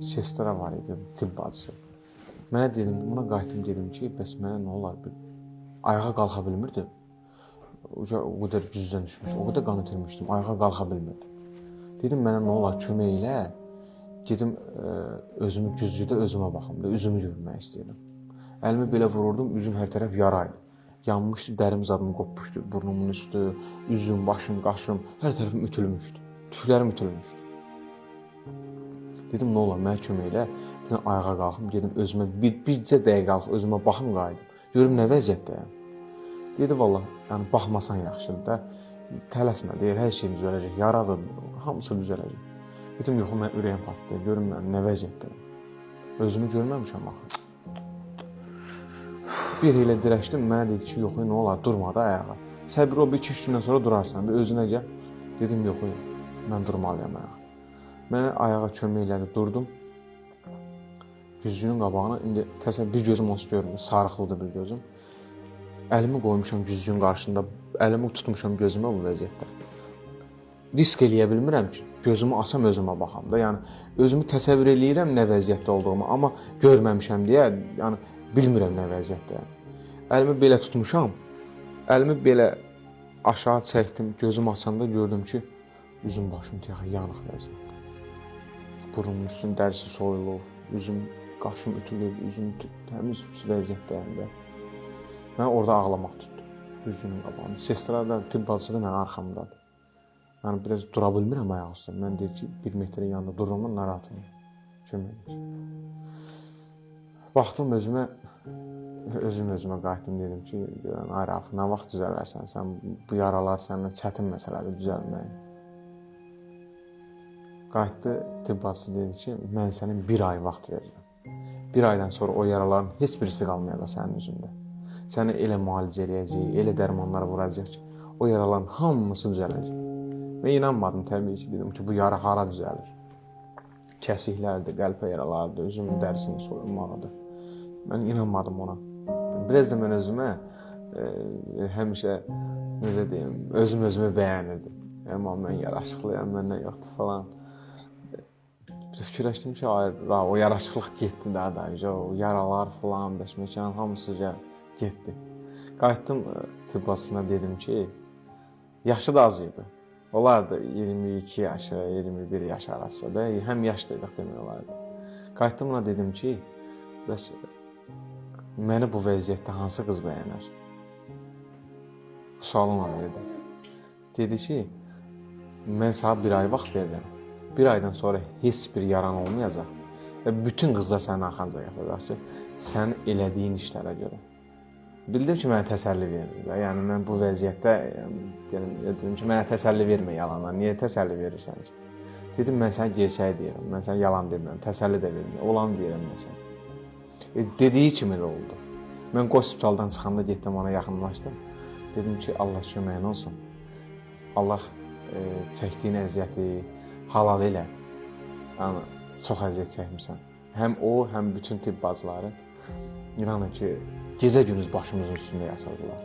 sestra var idi, tibb bacısı. Mənə dedim, buna qayıtdım dedim ki, bəs mənə nə olar? Ayağa qalxa bilmirdim. O qədər gücdən düşmüşdüm, o qədər qan itirmişdim, ayağa qalxa bilmirdim. Dedim, mənə nə olar, kömək elə. Gedim, özümü güzgüdə özümə baxım da, üzümü görmək istəyirdim. Əlimi belə vururdum, üzüm hər tərəf yaraydı. Yanmışdı, dərim zadım qopmuşdu, burnumun üstü, üzüm, başım, qaşım, hər tərəfim ütülmüşdü. Tüklərim ütülmüşdü. Dedim, nə olar, mənə kömək elə. Dedim, ayağa qalxım, gedim özümə, bircə dəqiqə qalx, özümə baxım qayıdım. Görüm nə vəziyyətdəyəm. Dedi, valla, yəni baxmasan yaxşıdır da, tələsmə, deyir, hər şey düzələcək, yaradır, hamısı düzələcək. Dedim, yox, mən ürəyim partlayır, görüm mən nə vəziyyətdəyəm. Özümü görməmişəm axı. Bir ilə dirəşdim, mənə dedi ki, yox, nə olar, durma da ayağa. Səbir o, bir 2-3 gündən sonra durarsan, bir özünə gəl. Dedim, yox, mən durmalıyam ayağa. Mənə ayağa kömək elədi, durdum. Güzgünün qabağına, indi bir gözüm onsuz görmür, sarıqlıdır bir gözüm. Əlimi qoymuşam güzgünün qarşısında, əlimi tutmuşam gözümə bu vəziyyətdə. Risk eləyə bilmirəm ki, gözümü açam özümə baxam da. Yəni, özümü təsəvvür eləyirəm nə vəziyyətdə olduğumu, amma görməmişəm deyə, yəni, bilmirəm nə vəziyyətdəyəm. Əlimi belə tutmuşam, əlimi belə aşağı çəkdim, gözümü açanda gördüm ki, üzüm başım yanıq vəziyyətdə. Burnumun üstünün dərisi soyulub, üzüm, qaşım ütülüb, üzüm təmiz vəziyyətdəyəm də. Mən orada ağlamaq tutdu, güzgünün qabağında. Sestra da, tibb bacısı da mənim arxamdadır. Yəni, biraz dura bilmirəm ayaq üstə. Mən deyir ki, 1 metrin yanında dururum, narahatım. Kömək edir. Baxdım özümə qayıtdım, dedim ki, ay Rauf, nə vaxt düzələrsən, sən bu yaralar səndən çətin məsələdir düzəlməyin. Qayıtdı, tibb bacısı dedi ki, mən sənin 1 ay vaxt verirəm. 1 aydan sonra o yaraların heç birisi qalmayacaq sənin üzündə. Səni elə müalicə eləyəcək, elə dərmanlar vuracaq ki, o yaraların hamısı düzələcək. Mən inanmadım təbii ki, dedim ki, bu yara hara düzəlir? Kəsiklərdir, qəlpə yaralardır, üzümün dərisinin soyulmağıdır. Mən inanmadım ona. Biraz da mən özümə həmişə, necə deyim, özümü bəyənirdim. Amma mən yaraşıqlıyam, məndən yoxdur falan. Fikirləşdim ki, o yaraşıqlıq getdi daha da, o yaralar falan, bəşməkan, hamısı getdi. Qayıtdım tibb bacısına dedim ki, yaşı da az idi. Olardı 22 yaşı, 21 yaş arası da, həm yaşlıydıq demək olardı. Qayıtdım ona dedim ki, bəs məni bu vəziyyətdə hansı qız bəyənər? Bu sualı ona verdim. Dedi ki, mən sana 1 ay vaxt verirəm. 1 aydan sonra heç bir yaran olmayacaq və bütün qızlar sənin arxanca yatacaq ki, sən elədiyin işlərə görə. Bildim ki, mənə təsəlli verir. Yəni, mən bu vəziyyətdə dedim ki, mənə təsəlli vermə yalanlar. Niyə təsəlli verirsən ki? Dedim, mən sənə gerçəyi deyirəm. Mən sənə yalan demirəm, təsəlli də vermə. Olanı deyirəm mən sənə. Dediyi kimi də oldu. Mən hospitaldan çıxanda getdim, ona yaxınlaşdım. Dedim ki, Allah köməyin olsun. Allah çəkdiyin əziyyəti halal elə. Yəni, çox əziyyət çəkmirsən. Həm o, həm bütün tibb bacıları. İnanın ki, gecə gündüz başımızın üstündə yatırdılar.